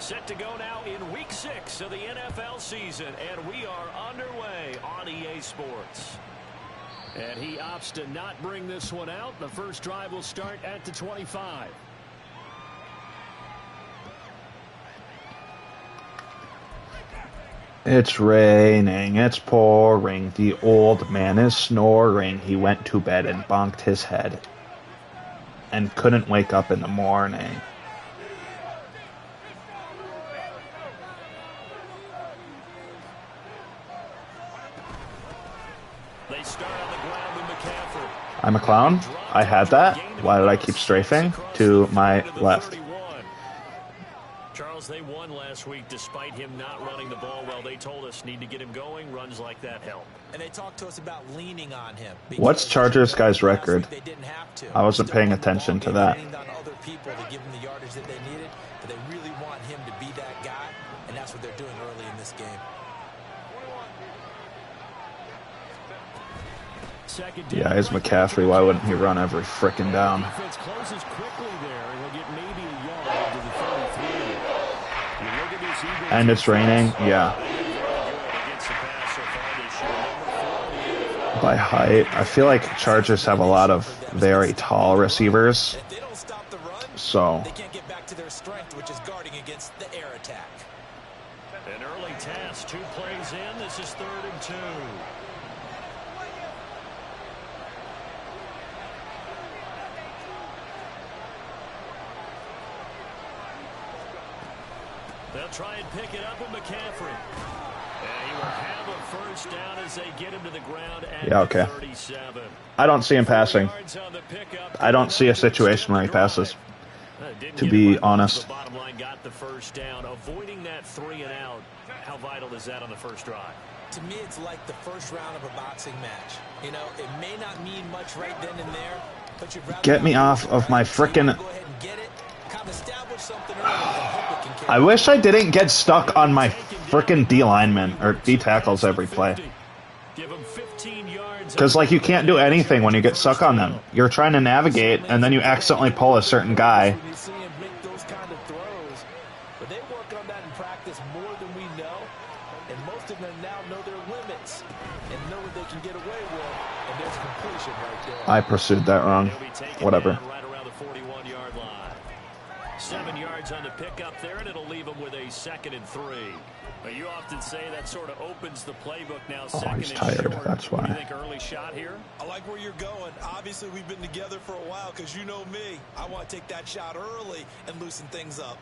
Set to go now in Week 6 of the NFL season, and we are underway on EA Sports. And he opts to not bring this one out. The first drive will start at the 25. It's raining, it's pouring, the old man is snoring. He went to bed and bonked his head and couldn't wake up in the morning. They start on the ground with McCaffrey. I'm a clown? I had that? Why did I keep strafing? To my left. Charles, they won last week despite him not running the ball well. They told us need to get him going. Runs like that help. And they talked to us about leaning on him. What's Chargers guy's record? I wasn't paying attention to that. Other people to give him the yardage that they needed, but they really want him to be that guy, and that's what they're doing early in this game. Yeah, he's McCaffrey. Why wouldn't he run every frickin' down? And it's raining, yeah. By height, I feel like Chargers have a lot of very tall receivers. So they can't get back to their strength, which is guarding against the air attack. An early task, 2 plays in. This is 3rd and 2. They'll try and pick it up with McCaffrey. And he will have a first down as they get him to the ground at yeah, okay. 37. I don't see him passing. I don't see a situation where he passes, to be honest. The bottom line got the first down. Avoiding that 3 and out, how vital is that on the first drive? To me, it's like the first round of a boxing match. You know, it may not mean much right then and there, but you'd rather get me off of my frickin'... go ahead and get it, kind of establish something early and hope it can carry. I wish I didn't get stuck on my frickin' D linemen or D tackles every play. Because, like, you can't do anything when you get stuck on them. You're trying to navigate, and then you accidentally pull a certain guy. But they work on that in practice more than we know, and most of them now know their limits and know what they can get away with, and there's completion right there. I pursued that wrong. Whatever. Right around the 41-yard line. 7 yards on the pickup there, and it'll leave them with a 2nd and 3. But you often say that sort of opens the playbook now. Oh, he's tired. That's why. You think early shot here? I like where you're going. Obviously, we've been together for a while because you know me. I want to take that shot early and loosen things up.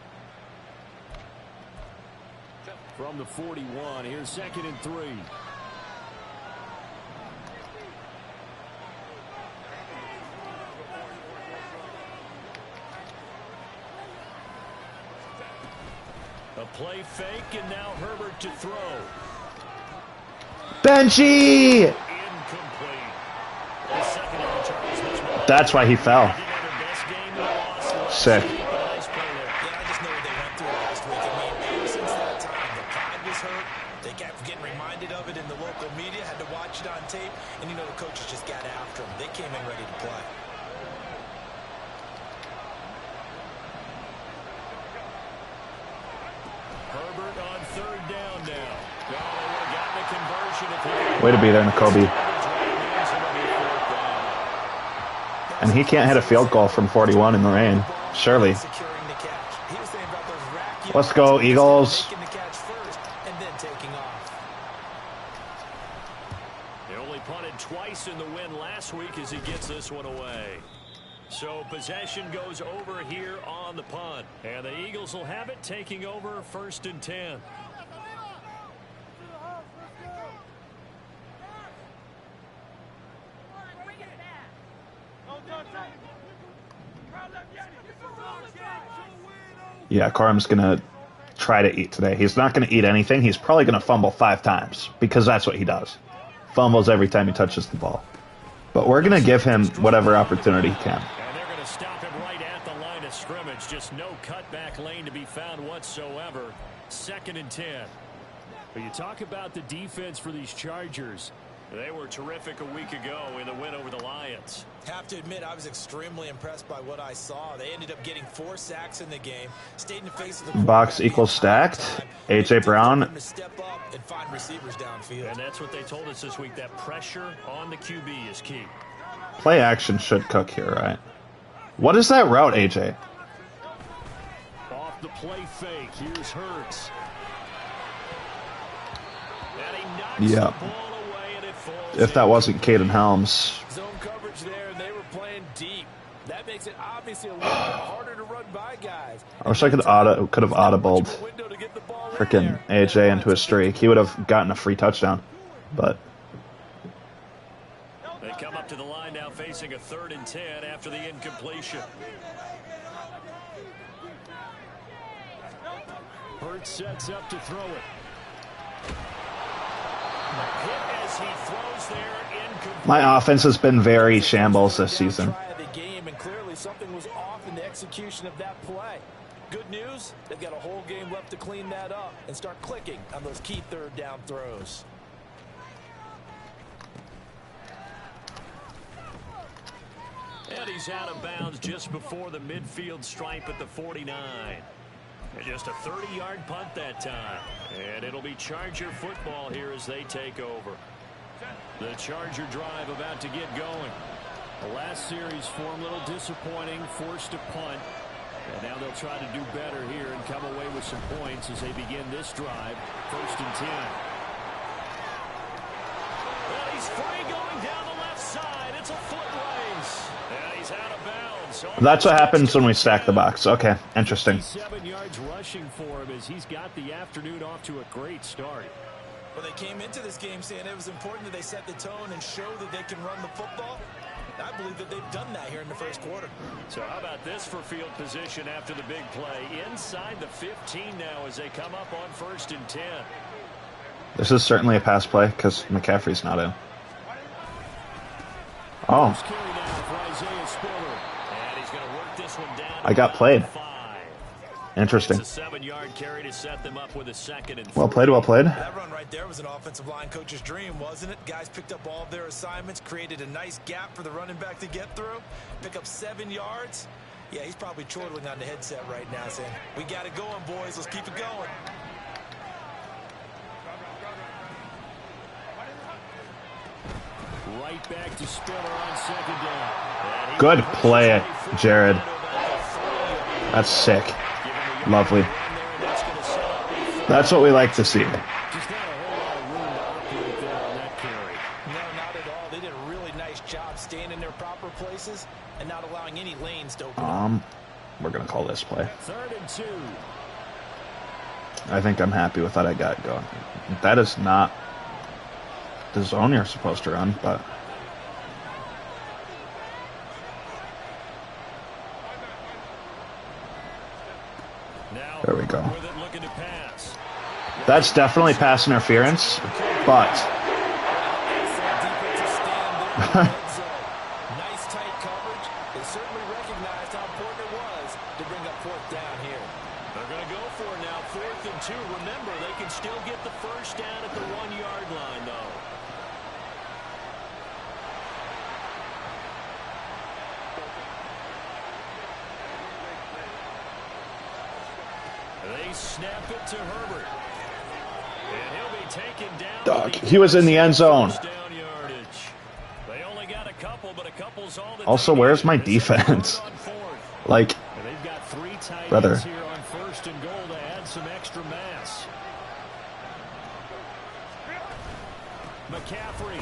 From the 41, here's 2nd and 3. A play fake, and now Herbert to throw. Benji! Incomplete. The secondary Charles Mitchell. That's why he fell. Sick. Yeah, I just know what they went through last week. I mean, ever since that time, the pride was hurt. They kept getting reminded of it in the local media, had to watch it on tape, and you know the coaches just got after them. They came in ready to play. Herbert on 3rd down now. Got the conversion. Way to be there, N'Kobe. And he can't hit a field goal from 41 in the rain. Surely. Let's go, Eagles. They only punted twice in the win last week as he gets this one away. So possession goes over here on the punt. And the Eagles will have it, taking over 1st and 10. Yeah, Carm's going to try to eat today. He's not going to eat anything. He's probably going to fumble 5 times because that's what he does. Fumbles every time he touches the ball. But we're going to give him whatever opportunity he can. And they're going to stop him right at the line of scrimmage. Just no cutback lane to be found whatsoever. 2nd and 10. But you talk about the defense for these Chargers. They were terrific a week ago in the win over the Lions. Have to admit, I was extremely impressed by what I saw. They ended up getting 4 sacks in the game. Stayed in the face of the box equals stacked. A.J. Brown. To step up and find receivers downfield. And that's what they told us this week. That pressure on the QB is key. Play action should cook here, right? What is that route, AJ? Off the play fake. Here's Hurts. And he knocks the ball away, and it falls if that wasn't Caden Helms. Zone coverage there, and they were playing deep. That makes it obviously a little bit harder to run by guys. I wish I could have audibled freaking AJ into a streak. He would have gotten a free touchdown. But they come up to the line now facing a 3rd and 10 after the incompletion. Hurts sets up to throw it. Hit as he throws there, incomplete. My offense has been very shambles this season. And clearly something was off in the execution of that play. Good news, they've got a whole game left to clean that up and start clicking on those key 3rd down throws. And he's out of bounds just before the midfield stripe at the 49. And just a 30-yard punt that time. And it'll be Charger football here as they take over. The Charger drive about to get going. The last series for them a little disappointing, forced to punt. And now they'll try to do better here and come away with some points as they begin this drive. 1st and 10. Well, he's free going down the left side. It's a foot race. And he's out of bounds. That's what happens when we stack the box. Okay, interesting. 7 yards rushing for him as he's got the afternoon off to a great start. Well, they came into this game saying it was important that they set the tone and show that they can run the football. I believe that they've done that here in the 1st quarter. So how about this for field position after the big play? Inside the 15 now as they come up on 1st and 10. This is certainly a pass play because McCaffrey's not in. Oh. I got played. Interesting. It's a 7-yard carry to set them up with a 2nd and 3. Well played, well played. That run right there was an offensive line coach's dream, wasn't it? Guys picked up all of their assignments, created a nice gap for the running back to get through, pick up 7 yards. Yeah, he's probably chortling on the headset right now saying, we got it going, boys. Let's keep it going. Right back to Spiller on 2nd down. Good play, Jared. That's sick. Lovely. That's what we like to see. Just not a whole lot of room to operate there on that carry. No, not at all. They did a really nice job staying in their proper places and not allowing any lanes to open up. We're going to call this play. 3rd and 2. I think I'm happy with what I got going. That is not the zone you're supposed to run, but... There we go. That's definitely pass interference, but... Nice tight coverage. They certainly recognized how important it was to bring up 4th down here. They're going to go for it now, 4th and 2. Remember, they can still get the 1st down at the 1-yard line, though. They snap it to Herbert. And he'll be taken down. Dog, he was in the end zone. They only got a couple, but a couple's all that also, where's my defense? Like, they've got 3 tight brother. ends here on 1st and goal to add some extra mass. McCaffrey.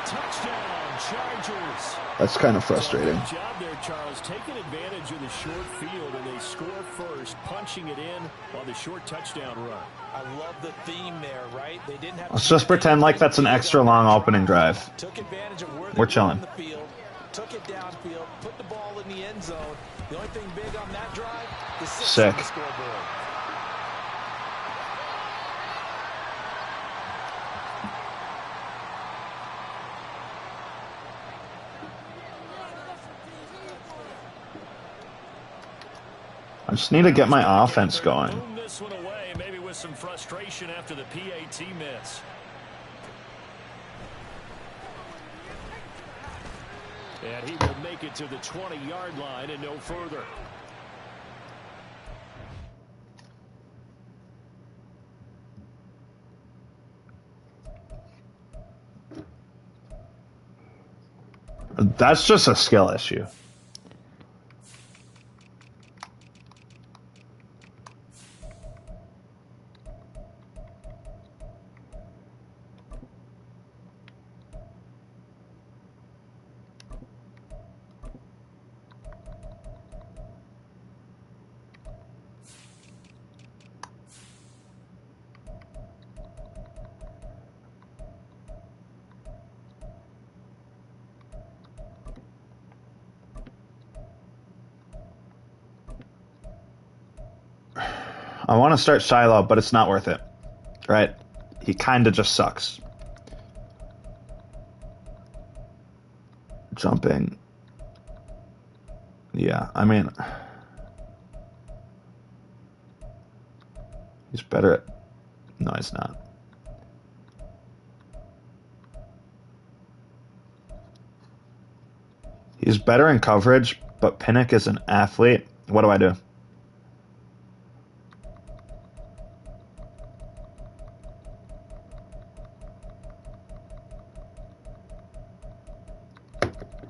Touchdown, Chargers. That's kind of frustrating. Good job there, Charles, taking advantage of the short field, and they score first, punching it in on the short touchdown run. I love the theme there, right? They didn't have. Let's just pretend like that's an extra long opening drive. Took advantage of where We're chilling. on the field, took it downfield, put the ball in the end zone. The only thing big on that drive, the 6 Sick. on the scoreboard. I just need to get my offense going. Boom this one away, maybe with some frustration after the PAT miss. And he will make it to the 20-yard line and no further. That's just a skill issue. I want to start Shiloh, but it's not worth it. Right? He kind of just sucks. Jumping. Yeah, I mean... He's better at... No, he's not. He's better in coverage, but Pinnock is an athlete. What do I do?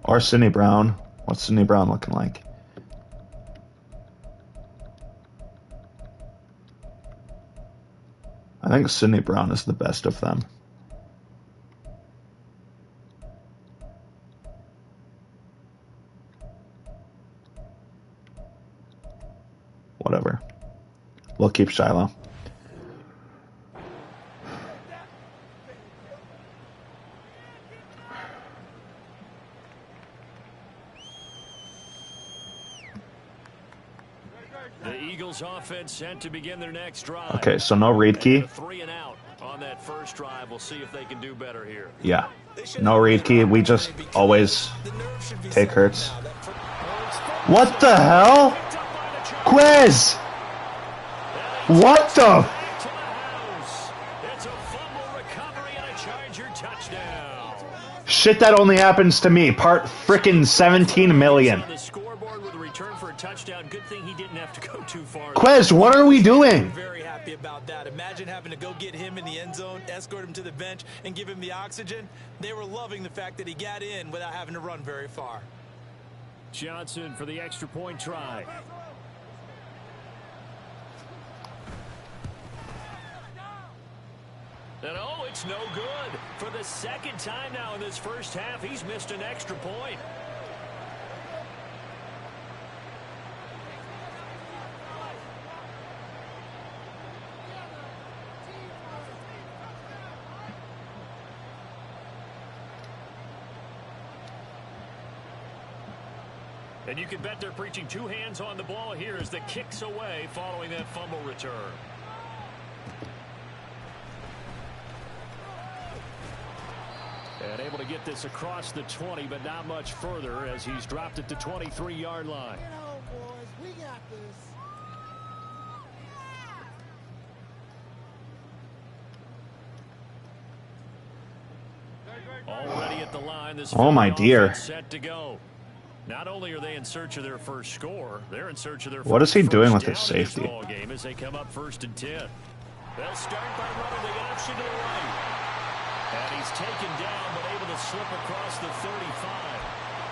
Or Sidney Brown. What's Sidney Brown looking like? I think Sidney Brown is the best of them. Whatever. We'll keep Shiloh. Offense sent to begin their next drive. Okay, so no read key. 3 and out on that first drive. We'll see if they can do better here. Yeah, no read key. We just always take Hurts. What the hell? Quiz! What the? It's a fumble recovery and a Charger touchdown. Shit that only happens to me. Part frickin' 17 million. Touchdown. Good thing he didn't have to go too far. Quez, what are we doing? Very happy about that. Imagine having to go get him in the end zone, escort him to the bench, and give him the oxygen. They were loving the fact that he got in without having to run very far. Johnson for the extra point try. And oh, it's no good. For the second time now in this first half, he's missed an extra point. And you can bet they're preaching two hands on the ball here as the kick's away following that fumble return. And able to get this across the 20, but not much further as he's dropped it to 23-yard line. Get home, boys. We got this. Already at the line, this oh my dear. Set to go. Not only are they in search of their first score, they're in search of their what is he doing with his his safety? Ball game as they come up 1st and 10. They'll start by running the option to the right. And he's taken down, but able to slip across the 35.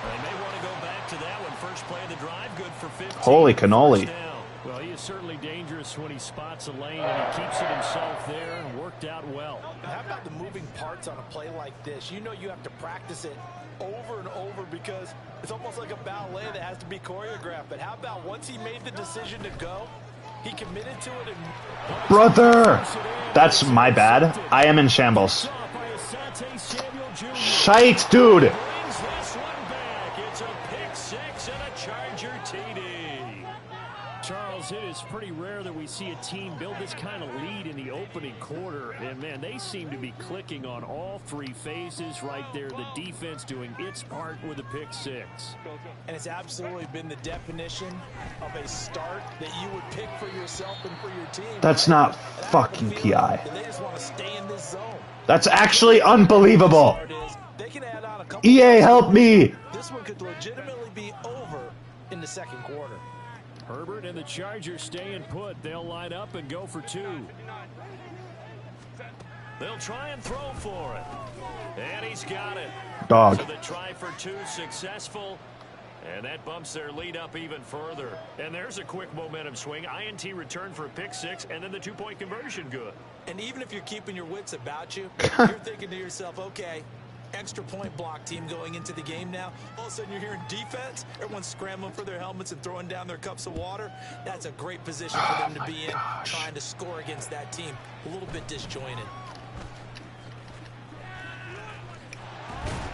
They may want to go back to that one. First play of the drive, good for 15. Holy cannoli. Well, he is certainly dangerous when he spots a lane, and he keeps it himself there and worked out well. How about the moving parts on a play like this? You know you have to practice it over and over because it's almost like a ballet that has to be choreographed. But how about once he made the decision to go, he committed to it. And brother, that's my bad. I am in shambles. Shite, dude. It's a pick six and a Charger TD. Charles, it is pretty rare that we see a team build this kind of lead in the opening quarter. And, man, they seem to be clicking on all three phases right there. The defense doing its part with a pick six. And it's absolutely been the definition of a start that you would pick for yourself and for your team. That's not fucking PI. They just want to stay in this zone. That's actually unbelievable. They can add on a couple. EA, help me! This one could legitimately be over in the second quarter. Herbert and the Chargers staying put. They'll line up and go for 2. They'll try and throw for it. And he's got it. Dog. So the try for 2 successful. And that bumps their lead up even further. And there's a quick momentum swing. INT return for a pick 6, and then the 2-point conversion good. And even if you're keeping your wits about you, you're thinking to yourself, okay, extra point block team going into the game now. All of a sudden you're hearing defense. Everyone's scrambling for their helmets and throwing down their cups of water. That's a great position for them to be in, trying to score against that team. A little bit disjointed.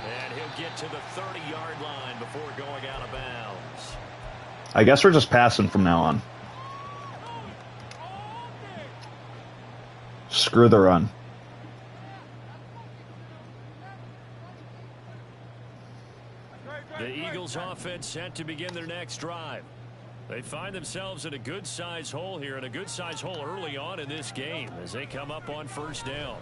And he'll get to the 30-yard line before going out of bounds. I guess we're just passing from now on. Screw the run. The Eagles offense set to begin their next drive. They find themselves in a good-sized hole here, and a good-sized hole early on in this game as they come up on first down.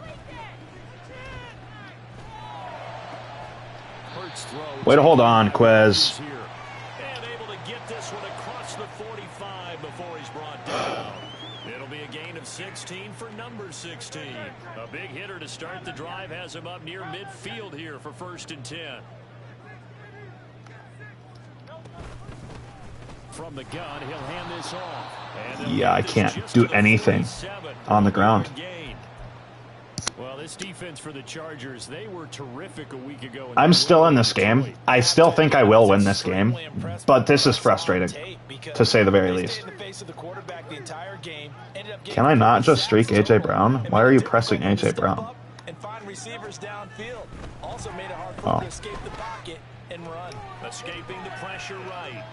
Way to hold on, Quez. And able to get this one across the 45 before he's brought down. It'll be a gain of 16 for number 16. A big hitter to start the drive has him up near midfield here for 1st and 10. From the gun, he'll hand this off. Yeah, I can't do anything on the ground. Well, this defense for the Chargers, they were terrific a week ago. I'm still in this game. I still think I will win this game, but this is frustrating, to say the very least. Can I not just streak A.J. Brown? Why are you pressing A.J. Brown? Oh. Escaping the pressure right.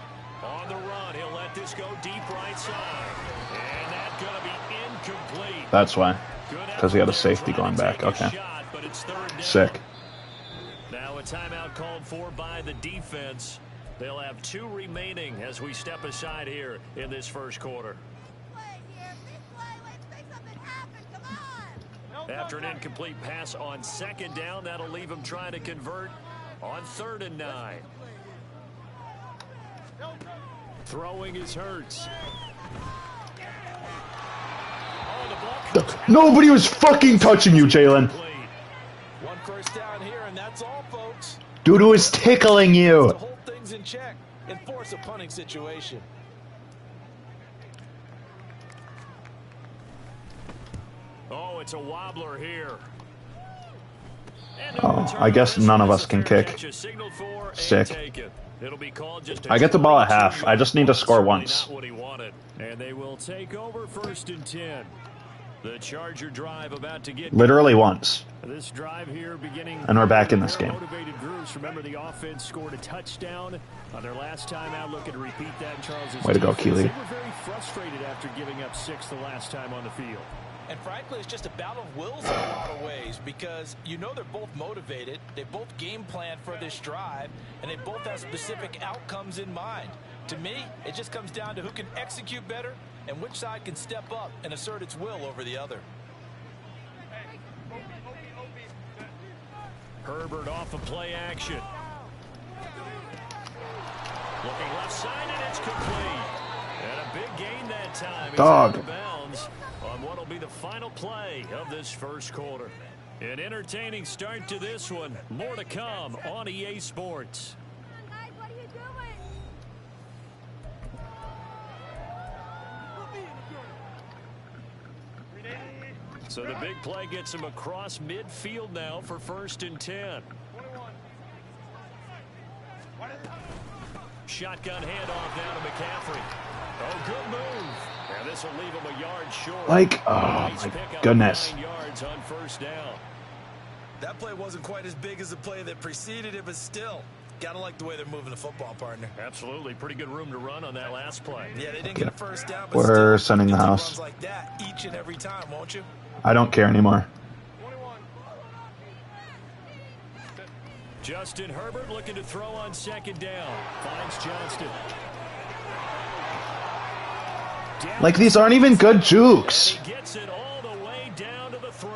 On the run, he'll let this go deep right side. And that's going to be incomplete. That's why. Because he had a safety going back. Okay. Sick. Now a timeout called for by the defense. They'll have 2 remaining as we step aside here in this first quarter. After an incomplete pass on 2nd down, that'll leave him trying to convert on 3rd and 9. Throwing is Hurts. Nobody was fucking touching you, Jalen. 1 first down here, and that's all, folks. Dude was tickling you. To hold things in check and force a punting situation. Oh, it's a wobbler here. Oh, I guess none of us can kick. Sick. I get the ball at half. I just need to score once. And they will take over 1st and 10. The Charger drive about to get literally once. This drive here beginning, and we're back in this game. Motivated groups. Remember, the offense scored a touchdown on their last time out. Looking to repeat that in Charles's way to go, Keeley. They were very frustrated after giving up 6 the last time on the field. And frankly, it's just a battle of wills in a lot of ways, because you know they're both motivated, they both game plan for this drive, and they both have specific outcomes in mind. To me, it just comes down to who can execute better and which side can step up and assert its will over the other. Herbert off of play action. Looking left side, and it's complete. And a big gain that time. Dog. He's out of bounds on what will be the final play of this first quarter. An entertaining start to this one. More to come on EA Sports. What are you doing? So the big play gets him across midfield now for 1st and 10. Shotgun handoff down to McCaffrey. Oh, good move. And this will leave him a yard short. Like, oh my goodness. 9 yards on 1st down. That play wasn't quite as big as the play that preceded it, but still, gotta like the way they're moving the football, partner. Absolutely. Pretty good room to run on that last play. Yeah, they didn't get a first down, but we're still, sending the house. Like that each and every time, won't you? I don't care anymore. Justin Herbert looking to throw on 2nd down. Finds Johnston. Like, these aren't even good jukes. He gets it all the way down to the 3.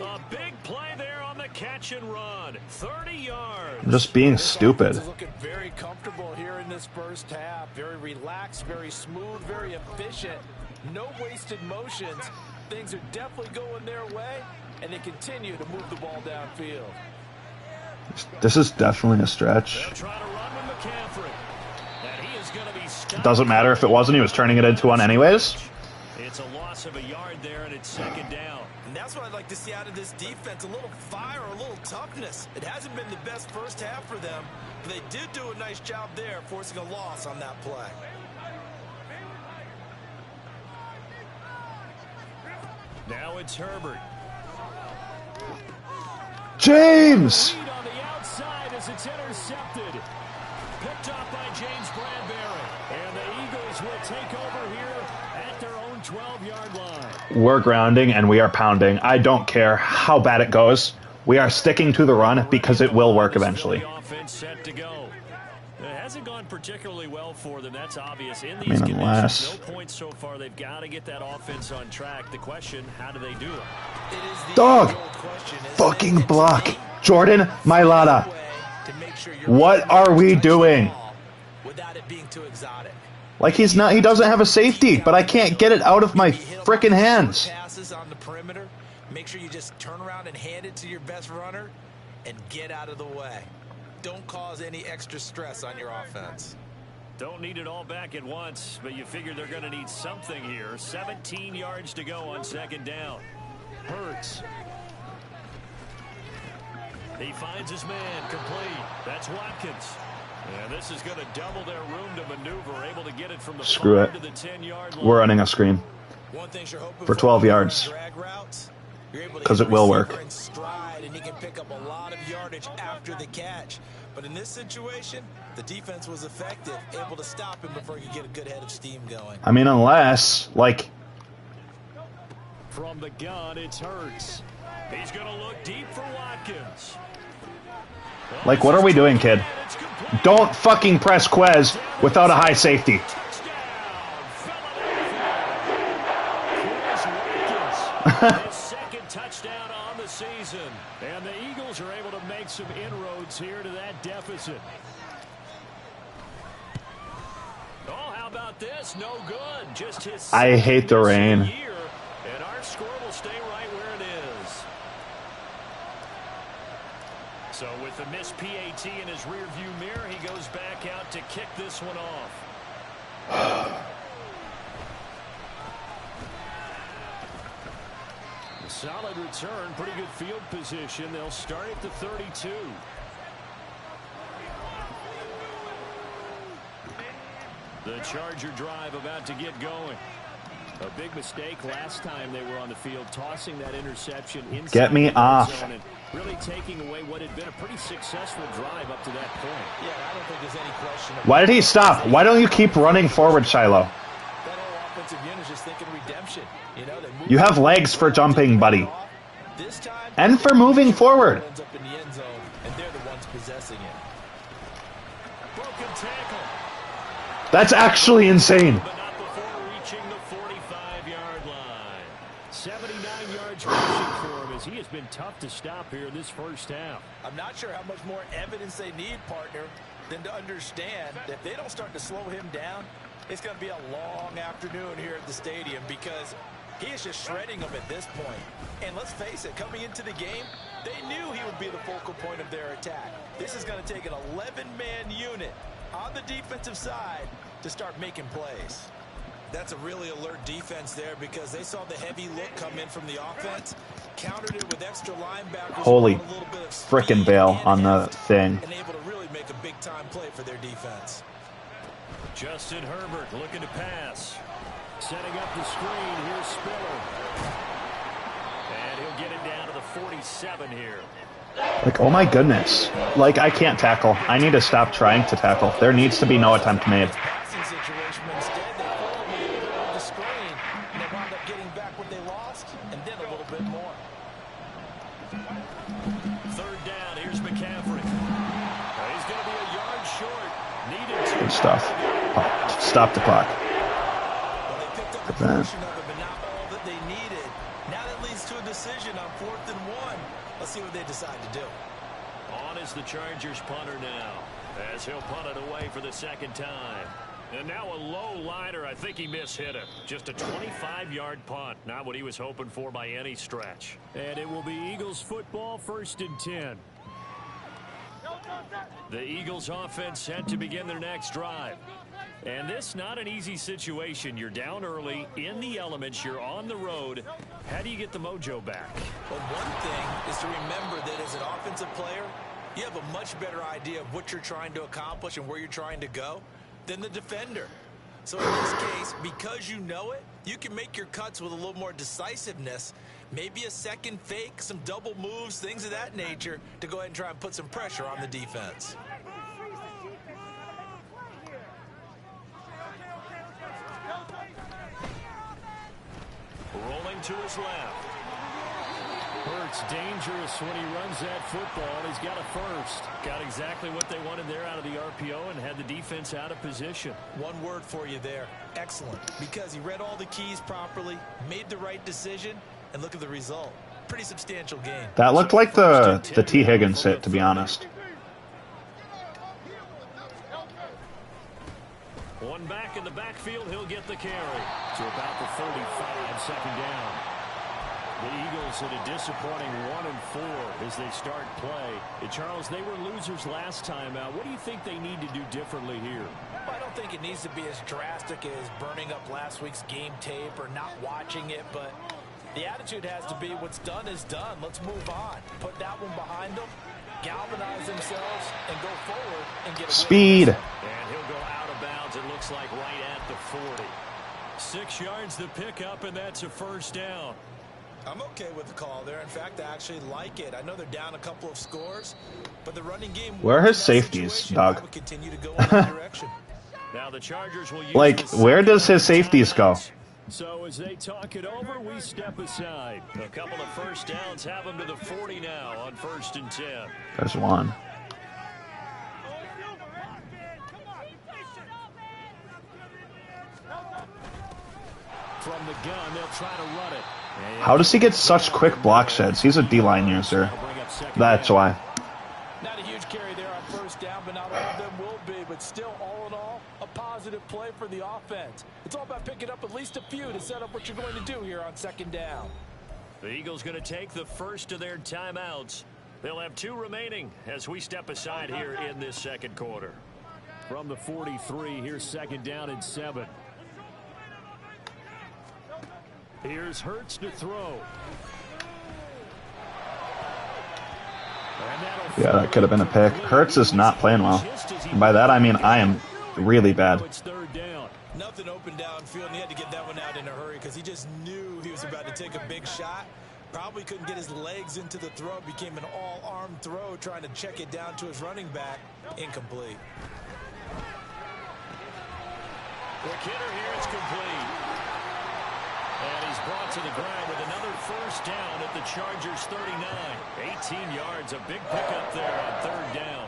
A big play there on the catch and run. 30 yards. I'm just being stupid. Looking very comfortable here in this first half. Very relaxed, very smooth, very efficient. No wasted motions. Things are definitely going their way, and they continue to move the ball downfield. This is definitely a stretch. They'll try to run with McCaffrey. And he is going to be stopped. It doesn't matter if it wasn't. He was turning it into one anyways. It's a loss of a yard there, and it's second down. And that's what I'd like to see out of this defense, a little fire, a little toughness. It hasn't been the best first half for them, but they did do a nice job there, forcing a loss on that play. Now it's Herbert. James! Lead on the outside as it's intercepted. Picked off by James Bradbury. And the Eagles will take over here at their own 12-yard line. We're grounding and we are pounding. I don't care how bad it goes. We are sticking to the run because it will work eventually. The offense set to go. It hasn't gone particularly well for them. That's obvious. In these mean, conditions, unless... no points so far. They've got to get that offense on track. The question, how do they do it? Dog! Fucking block. Jordan Mailata. What are we doing? Without it being too exotic. Like he doesn't have a safety, but I can't get it out of my frickin' hands. Passes on the perimeter. Make sure you just turn around and hand it to your best runner and get out of the way. Don't cause any extra stress on your offense. Don't need it all back at once, but you figure they're going to need something here. 17 yards to go on second down. Hurts. He finds his man complete. That's Watkins. And this is going to double their room to maneuver, able to get it from the Screw it. to the 10-yard line. We're running a screen for 12 yards because it will work. And he can pick up a lot of yardage after the catch. But in this situation, the defense was effective, able to stop him before he could get a good head of steam going. I mean, unless, like... From the gun, it's Hurts. He's going to look deep for Watkins. Like, what are we doing, kid? Don't fucking press Quez without a high safety. His second touchdown on the season. And the Eagles are able to make some inroads here to that deficit. Oh, how about this? No good. Just his I hate the rain. year, and our score will stay right where it is. So with the missed PAT in his rearview mirror, he goes back out to kick this one off. Solid return, pretty good field position. They'll start at the 32. The Charger drive about to get going. A big mistake last time they were on the field, tossing that interception inside. Get me off. And really taking away what had been a pretty successful drive up to that point. Yeah, I don't think there's any question. Why did he stop? Why don't you keep running forward, Shiloh? That whole offensive unit is just thinking redemption. You know, you have legs for jumping, buddy. This time, and for moving forward. Ends up in the end zone, and they're the ones possessing it. Broken tackle. That's actually insane. But not before reaching the 45-yard line. 79 yards rushing for him as he has been tough to stop here in this first half. I'm not sure how much more evidence they need, partner, than to understand that if they don't start to slow him down, it's going to be a long afternoon here at the stadium because he is just shredding them at this point. And let's face it, coming into the game, they knew he would be the focal point of their attack. This is going to take an 11-man unit on the defensive side to start making plays. That's a really alert defense there because they saw the heavy look come in from the offense, countered it with extra linebackers. Holy frickin' bail on the thing. And able to really make a big-time play for their defense. Justin Herbert looking to pass. Setting up the screen. Here's Spiller. And he'll get it down to the 47 here. Like, oh my goodness. Like, I can't tackle. I need to stop trying to tackle. There needs to be no attempt made. Passing situation, but instead they followed over the screen, and they wound up getting back what they lost, and then a little bit more. Third down. Here's McCaffrey. He's going to be a yard short. Needed to. Good stuff. Oh, stop the clock. Well, they picked up a portion of it, but not all that they needed. Now that leads to a decision on 4th and 1. Let's see what they decide to do. On is the Chargers punter now, as he'll punt it away for the second time. And now a low liner. I think he mishit it. Just a 25-yard punt. Not what he was hoping for by any stretch. And it will be Eagles football, 1st and 10. The Eagles offense set to begin their next drive. And this not an easy situation. You're down early, in the elements, you're on the road. How do you get the mojo back? Well, one thing is to remember that as an offensive player, you have a much better idea of what you're trying to accomplish and where you're trying to go than the defender. So in this case, because you know it, you can make your cuts with a little more decisiveness. Maybe a second fake, some double moves, things of that nature to go ahead and try and put some pressure on the defense. Rolling to his left. Hurts dangerous when he runs that football. He's got a first. Got exactly what they wanted there out of the RPO and had the defense out of position. One word for you there. Excellent. Because he read all the keys properly, made the right decision, and look at the result. Pretty substantial game. That looked like the T. Higgins hit, to be honest. One back in the backfield, he'll get the carry to about the 35, second down. The Eagles at a disappointing 1-4 as they start play. And Charles, they were losers last time out. What do you think they need to do differently here? Well, I don't think it needs to be as drastic as burning up last week's game tape or not watching it, but the attitude has to be what's done is done. Let's move on. Put that one behind them, galvanize themselves, and go forward and get a speed. And he'll go out of bounds, it looks like right at the 40. 6 yards to pick up, and that's a first down. I'm okay with the call there. In fact, I actually like it. I know they're down a couple of scores, but the running game. Where are his safeties, Doug? I would continue to go in that direction. Now the Chargers will use Like, where does his safeties go? So as they talk it over, we step aside. A couple of first downs have them to the 40 now on 1st and 10. There's one. From the gun, they'll try to run it. How does he get such quick block sheds? He's a D-line user. That's why. Not a huge carry there on first down, but not all of them will be. But still, all in all, a positive play for the offense. It's all about picking up at least a few to set up what you're going to do here on second down. The Eagles going to take the first of their timeouts. They'll have 2 remaining as we step aside here in this second quarter. From the 43, here's second down and 7. Here's Hurts to throw. Yeah, that could have been a pick. Hurts is not playing well. And by that, I mean I am really bad. Nothing open downfield, and he had to get that one out in a hurry because he just knew he was about to take a big shot. Probably couldn't get his legs into the throw. Became an all-arm throw, trying to check it down to his running back. Incomplete. Quick hitter here, it's complete. And he's brought to the ground with another first down at the Chargers 39. 18 yards, a big pickup there on 3rd down.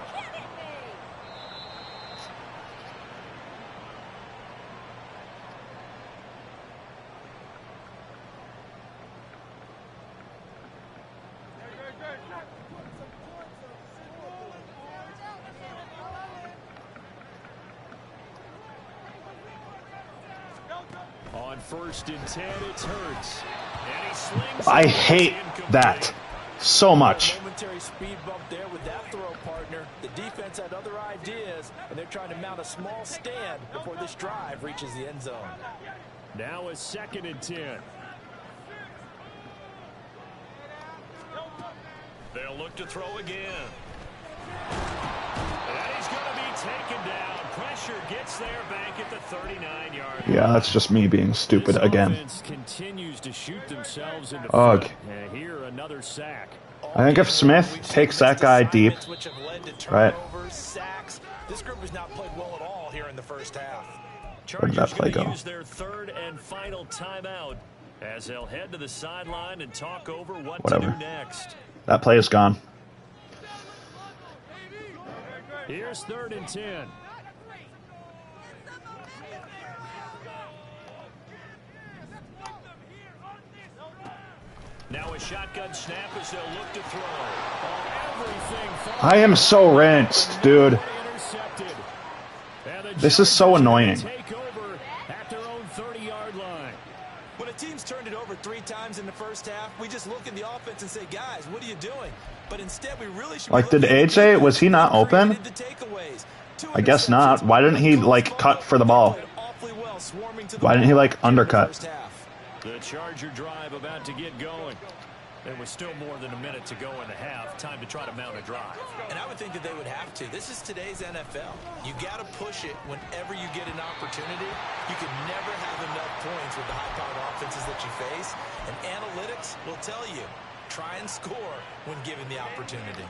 On 1st and 10, it's Hurts. And he slings I hate that so much. Momentary speed bump there with that throw partner. The defense had other ideas, and they're trying to mount a small stand before this drive reaches the end zone. Now a 2nd and 10. They'll look to throw again. And he's going to be taken down. Pressure gets there back at the 39-yard line. Yeah, that's just me being stupid This again. offense continues to shoot themselves into Ugh. front. And here another sack. I think if Smith takes that guy deep, right? Sacks. This group has not played well at all here in the first half. Where did that Chargers play going to go? use their 3rd and final timeout as they'll head to the sideline and talk over what Whatever. to do next. That play is gone. Here's 3rd and 10. Now Now a shotgun snap as they'll look to throw. I am so rinsed, dude. This is so annoying. Take over at their own 30-yard line. When a team's turned it over 3 times in the first half, we just look at the offense and say, guys, what are you doing? But instead, we really should. Like, did AJ, was he not open? I guess not. Why didn't he, like, cut for the ball? Why didn't he, like, undercut? The Charger drive about to get going. There was still more than a minute to go in the half. Time to try to mount a drive. And I would think that they would have to. This is today's NFL. You got to push it whenever you get an opportunity. You can never have enough points with the high-powered offenses that you face. And analytics will tell you, try and score when given the opportunity.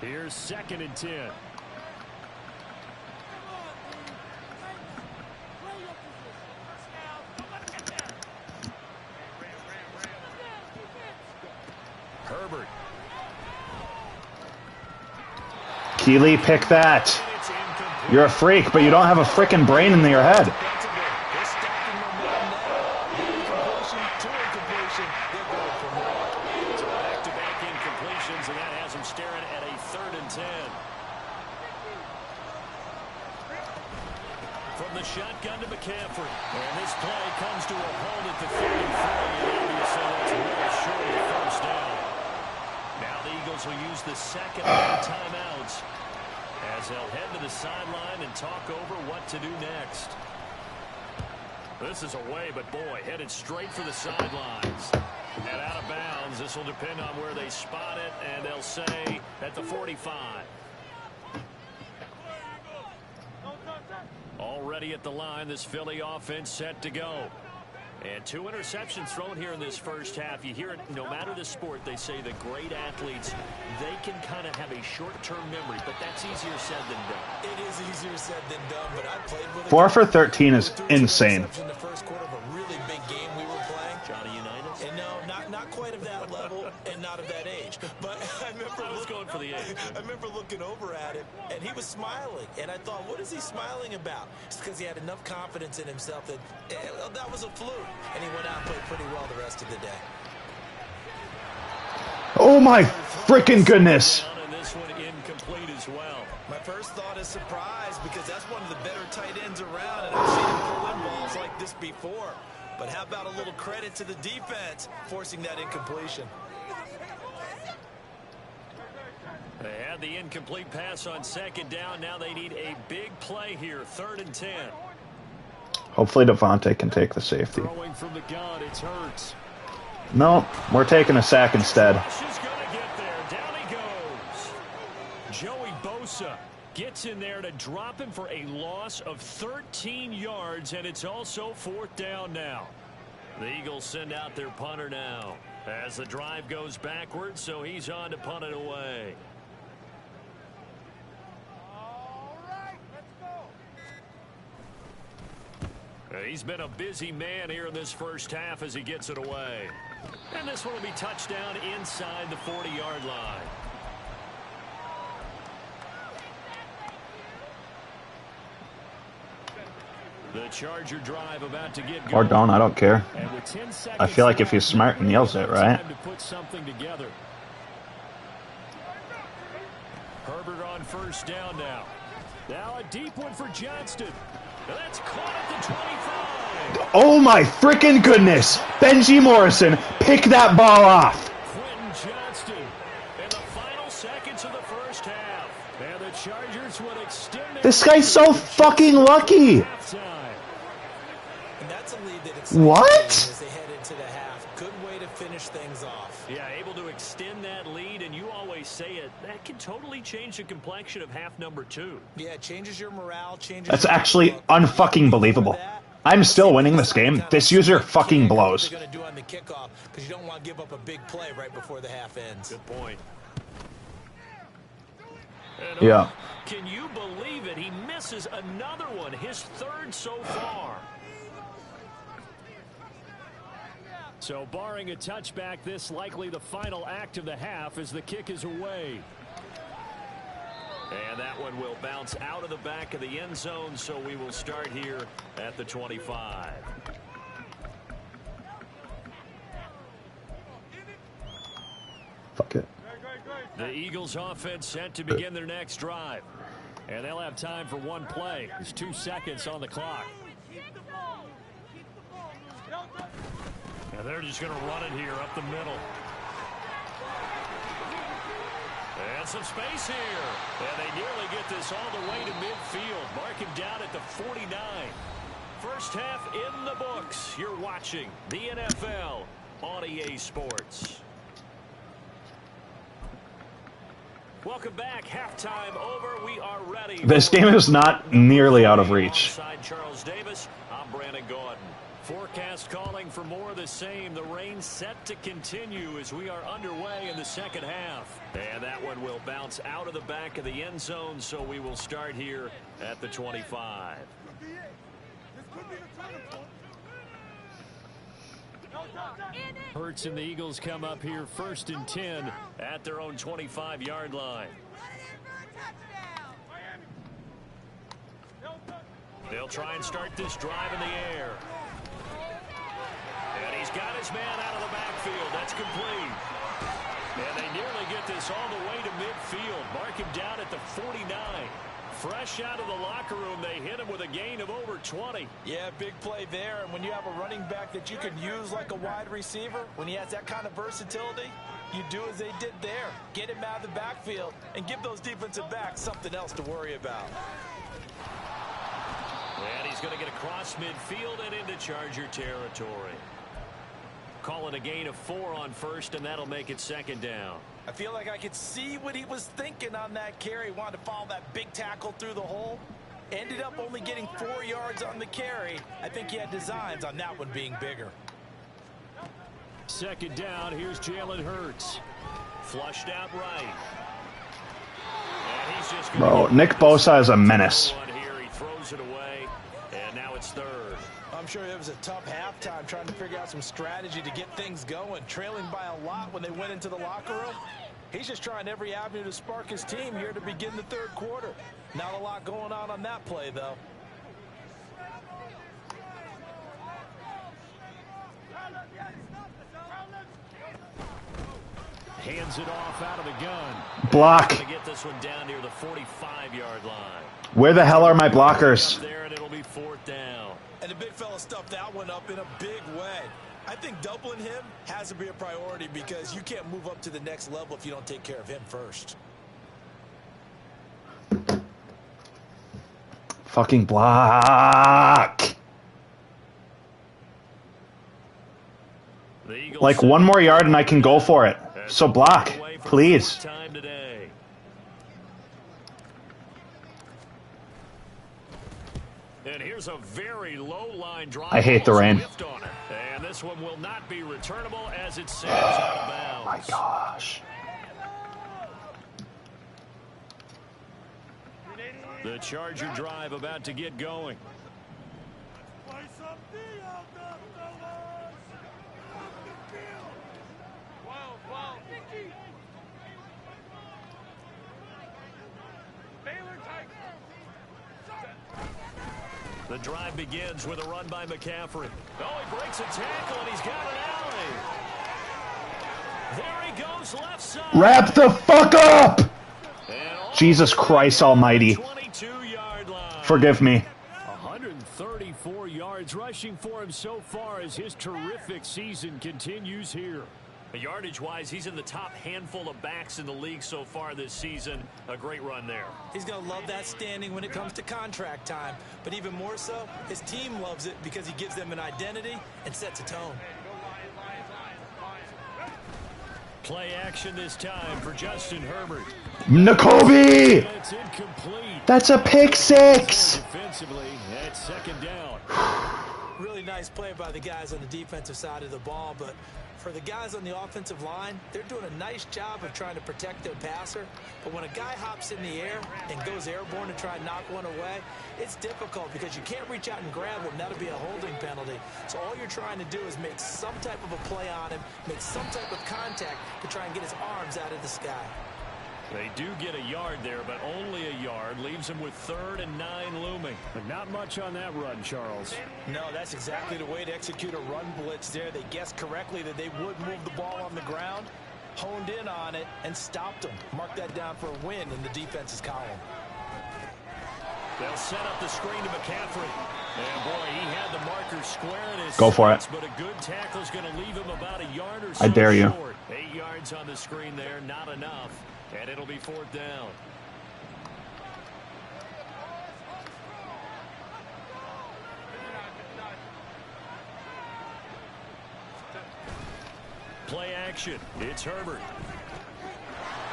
Here's 2nd and 10. Herbert. Keely, pick that. You're a freak, but you don't have a freaking brain in your head. Back-to-back incompletions, and that has him staring at a 3rd and 10. From the shotgun to McCaffrey. And this play comes to a halt at the 33. Obviously, that's well short of the first down. Now the Eagles will use the second timeouts as they'll head to the sideline and talk over what to do next. This is away, but boy, headed straight for the sidelines. And out of bounds. This will depend on where they spot it, and they'll say at the 45. Already at the line, this Philly offense set to go. And 2 interceptions thrown here in this first half. You hear it, no matter the sport, they say the great athletes, they can kind of have a short-term memory, but that's easier said than done. It is easier said than done, but I played with 4 for 13 is insane. In the first quarter of a really big game we were playing. Johnny Unitas? And no, not quite of that level and not of that age. But I was going for the age. I remember looking over at him, and he was smiling. And I thought, what is he smiling about? It's because he had enough confidence in himself that that was a fluke. And he went out and played pretty well the rest of the day. Oh my freaking goodness. And this one incomplete as well. My first thought is surprise because that's one of the better tight ends around, and I've seen him pull in balls like this before. But how about a little credit to the defense forcing that incompletion? They had the incomplete pass on 2nd down. Now they need a big play here, 3rd and 10. Hopefully Devontae can take the safety. Throwing from the gun, it's Hurts. No, we're taking a sack instead. Rush is going to get there. Down he goes. Joey Bosa gets in there to drop him for a loss of 13 yards, and it's also 4th down now. The Eagles send out their punter now as the drive goes backwards, so he's on to punt it away. He's been a busy man here in this first half as he gets it away. And this one will be touchdown inside the 40-yard line. The Charger drive about to get going. Or don't, I don't care. And with 10 seconds I feel like if he's smart and yells it, right? Time to put something together. Herbert on 1st down now. Now a deep one for Johnston. That's caught at the 25. Oh my freaking goodness. Benji Morrison, pick that ball off. Quentin Johnston in the final seconds of the first half. And the Chargers would extend. This guy's so fucking lucky. And that's a lead that What? as they head into the half. Good way to finish things off. Yeah, able to extend that lead, and you always say it, that can totally change the complexion of half number 2. Yeah, it changes your morale, changes. That's actually unfucking believable. I'm still winning this game. This user fucking blows. They're going to do on the kickoff because you don't want to give up a big play right before the half ends. Good point. And Yeah. Can you believe it? He misses another one, his 3rd so far. So barring a touchback, this likely the final act of the half as the kick is away. And that one will bounce out of the back of the end zone, so we will start here at the 25. Fuck it. The Eagles offense set to begin their next drive. And they'll have time for one play. There's 2 seconds on the clock. And they're just going to run it here up the middle. And some space here. And they nearly get this all the way to midfield. Mark him down at the 49. First half in the books. You're watching the NFL on EA Sports. Welcome back. Halftime over. We are ready. This game is not nearly out of reach. Alongside Charles Davis, I'm Brandon Gordon. Forecast calling for more of the same. The rain set to continue as we are underway in the second half. And that one will bounce out of the back of the end zone, so we will start here at the 25. Hurts and the Eagles come up here 1st and 10 at their own 25-yard line. They'll try and start this drive in the air. And he's got his man out of the backfield. That's complete. And they nearly get this all the way to midfield. Mark him down at the 49. Fresh out of the locker room, they hit him with a gain of over 20. Yeah, big play there. And when you have a running back that you can use like a wide receiver, when he has that kind of versatility, you do as they did there. Get him out of the backfield and give those defensive backs something else to worry about. And he's going to get across midfield and into Charger territory. Calling a gain of 4 on first, and that'll make it 2nd down. I feel like I could see what he was thinking on that carry. Wanted to follow that big tackle through the hole. Ended up only getting 4 yards on the carry. I think he had designs on that one being bigger. 2nd down. Here's Jalen Hurts. Flushed out right. And he's just Bro, Nick Bosa is a menace. Here he throws it away, and now it's 3rd. I'm sure it was a tough halftime trying to figure out some strategy to get things going. Trailing by a lot when they went into the locker room. He's just trying every avenue to spark his team here to begin the 3rd quarter. Not a lot going on that play, though. Hands it off out of the gun. Block. To get this one down near the 45-yard line. Where the hell are my blockers? There, and it'll be 4th down. And the big fella stuffed that one up in a big way. I think doubling him has to be a priority because you can't move up to the next level if you don't take care of him first. Fucking block. Like 1 more yard and I can go for it. So block, please. Time today. And here's a very low line drive. I hate the rain. And this one will not be returnable as it sails out of bounds. My gosh. The Charger drive about to get going. The drive begins with a run by McCaffrey. Oh, he breaks a tackle, and he's got an alley. There he goes, left side. Wrap the fuck up! Jesus Christ almighty. 22-yard line. Forgive me. 134 yards rushing for him so far as his terrific season continues here. Yardage-wise, he's in the top handful of backs in the league so far this season. A great run there. He's going to love that standing when it comes to contract time. But even more so, his team loves it because he gives them an identity and sets a tone. Play action this time for Justin Herbert. N'Kobe! It's incomplete. That's a pick six! Defensively, it's 2nd down. Really nice play by the guys on the defensive side of the ball, but for the guys on the offensive line, they're doing a nice job of trying to protect their passer. But when a guy hops in the air and goes airborne to try and knock one away, it's difficult because you can't reach out and grab him. That'll be a holding penalty. So all you're trying to do is make some type of a play on him, make some type of contact to try and get his arms out of the sky. They do get a yard there, but only a yard. Leaves him with 3rd and 9 looming. But not much on that run, Charles. No, that's exactly the way to execute a run blitz there. They guessed correctly that they would move the ball on the ground. honed in on it and stopped them. Mark that down for a win in the defense's column. They'll set up the screen to McCaffrey. And boy, he had the marker square in his Go for it. But a good tackle is going to leave him about a yard or so I dare you. short. 8 yards on the screen there, not enough. And it'll be 4th down. Play action. It's Herbert.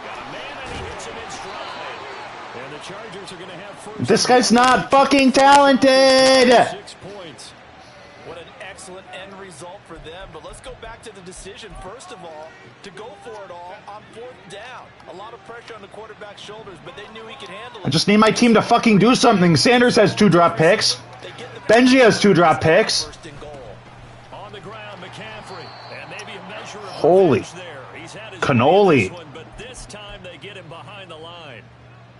Got a man and he hits him in stride. And the Chargers are going to have first. This guy's not fucking talented! 6 points. What an excellent end result for them. But let's go back to the decision, first of all, to go for it all on 4th down. A lot of pressure on the quarterback's shoulders, but they knew he could handle it. I just need my team to fucking do something. Sanders has 2 drop picks. Benji has 2 drop picks. First and goal. On the ground, McCaffrey. And maybe a measure of Holy revenge there. He's had his cannoli. one, but this time they get him behind the line.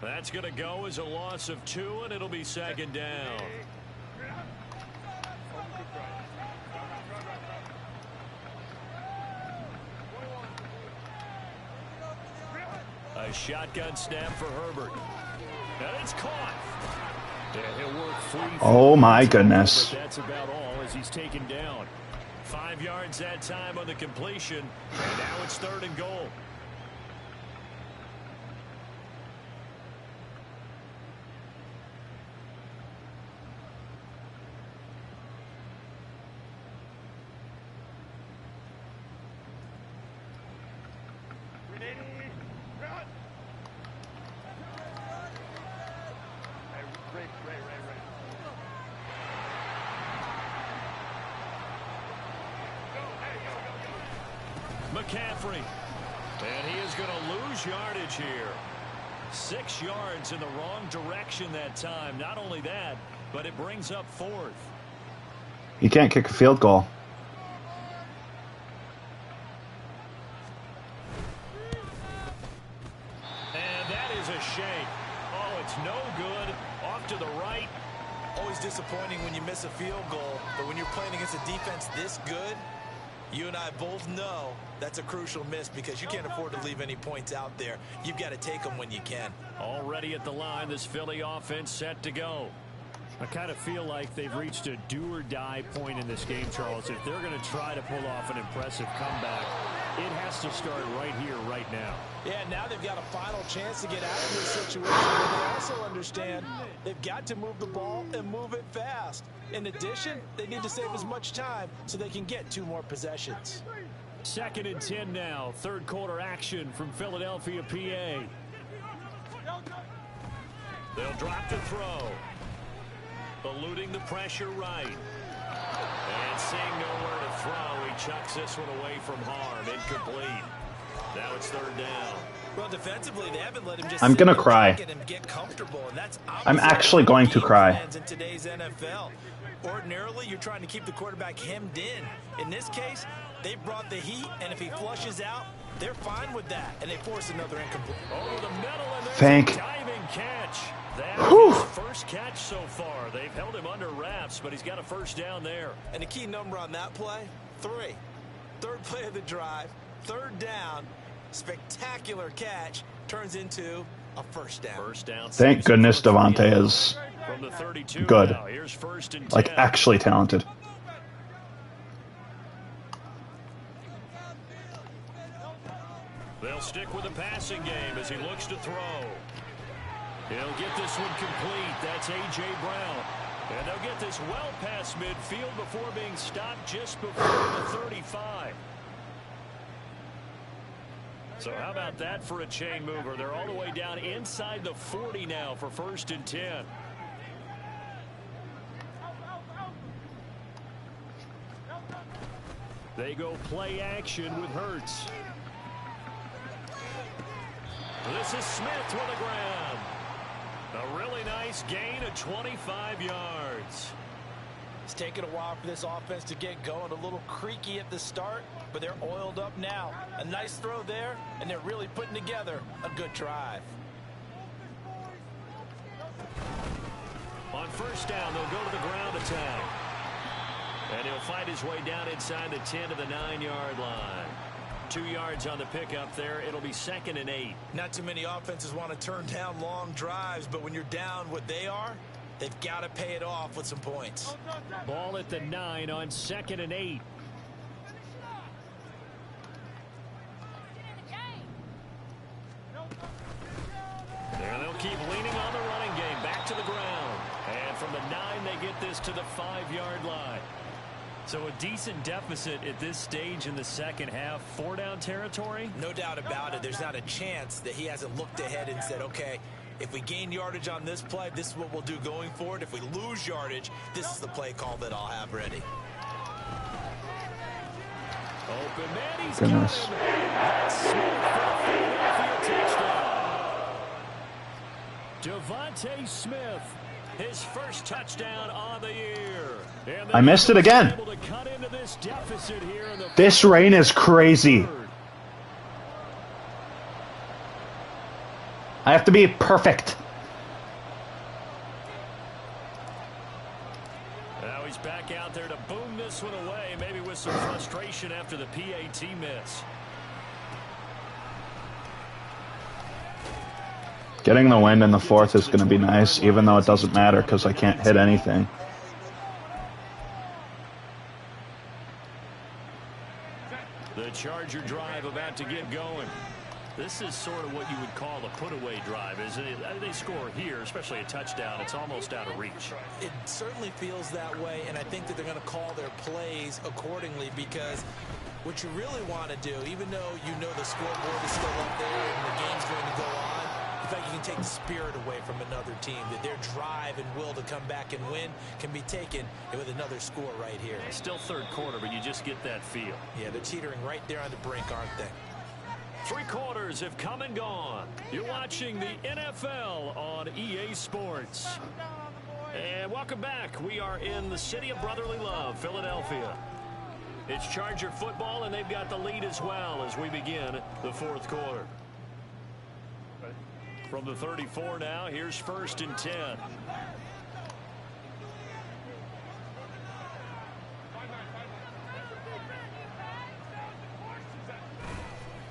That's going to go as a loss of 2, and it'll be 2nd down. A shotgun snap for Herbert. And it's caught. And he'll work free. Oh my goodness. But that's about all as he's taken down. 5 yards that time on the completion. And now it's 3rd and goal. McCaffrey. And he is going to lose yardage here. 6 yards in the wrong direction that time. Not only that, but it brings up 4th. He can't kick a field goal. And that is a shake. Oh, it's no good. Off to the right. Always disappointing when you miss a field goal, but when you're playing against a defense this good, you and I both know that's a crucial miss because you can't afford to leave any points out there. You've got to take them when you can. Already at the line, this Philly offense set to go. I kind of feel like they've reached a do-or-die point in this game, Charles. If they're going to try to pull off an impressive comeback, it has to start right here, right now. Yeah, now they've got a final chance to get out of this situation, but they also understand they've got to move the ball and move it fast. In addition, they need to save as much time so they can get 2 more possessions. 2nd and 10 now. 3rd quarter action from Philadelphia, PA. They'll drop to throw. Eluding the pressure right. And seeing nowhere to throw, he chucks this one away from harm. Incomplete. Now it's 3rd down. Well, defensively, they haven't let him just I'm gonna cry. and get comfortable, and that's I'm actually going to cry. in today's NFL. Ordinarily, you're trying to keep the quarterback hemmed in. In this case, they brought the heat, and if he flushes out, they're fine with that, and they force another incomplete. Over the middle, and there's Thank. a diving catch. That's Whew. his first catch so far. They've held him under wraps, but he's got a 1st down there. And the key number on that play, 3. 3rd play of the drive, 3rd down, spectacular catch, turns into a 1st down. 1st down. Thank goodness Devontae is From the 32 good. now. Here's 1st and 10. Like, actually talented. They'll stick with the passing game as he looks to throw. He'll get this one complete. That's A.J. Brown. And they'll get this well past midfield before being stopped just before the 35. So how about that for a chain mover? They're all the way down inside the 40 now for 1st and 10. They go play action with Hurts. This is Smith with the ground. A really nice gain of 25 yards. It's taken a while for this offense to get going. A little creaky at the start, but they're oiled up now. A nice throw there, and they're really putting together a good drive. On 1st down, they'll go to the ground attack. And he'll find his way down inside the 10 to the 9-yard line. 2 yards on the pickup there. It'll be 2nd and 8. Not too many offenses want to turn down long drives, but when you're down what they are, they've got to pay it off with some points. Ball at the 9 on 2nd and 8. And they'll keep leaning on the running game. Back to the ground. And from the 9, they get this to the 5-yard line. So a decent deficit at this stage in the second half. 4-down territory? No doubt about it. There's not a chance that he hasn't looked ahead and said, okay, if we gain yardage on this play, this is what we'll do going forward. If we lose yardage, this is the play call that I'll have ready. Open man, he's Goodness. got him. That's Smith for the Philadelphia touchdown. Devontae Smith, his first touchdown on the year. And I missed it again. able to cut into this deficit here in the This rain is crazy. I have to be perfect. Now he's back out there to boom this one away, maybe with some frustration after the PAT miss. Getting the wind in the 4th is going to be nice, even though it doesn't matter because I can't hit anything. The Charger drive about to get going. This is sort of what you would call a put-away drive, isn't it? They score here, especially a touchdown. It's almost out of reach. It certainly feels that way, and I think that they're going to call their plays accordingly because what you really want to do, even though you know the scoreboard is still up there and the game's going to go on, in fact, you can take the spirit away from another team, that their drive and will to come back and win can be taken with another score right here. Still third quarter, but you just get that feel. Yeah, they're teetering right there on the brink, aren't they? 3 quarters have come and gone. You're watching the NFL on EA Sports. And welcome back. We are in the city of brotherly love, Philadelphia. It's Charger football, and they've got the lead as well as we begin the 4th quarter. From the 34 now, here's 1st and 10.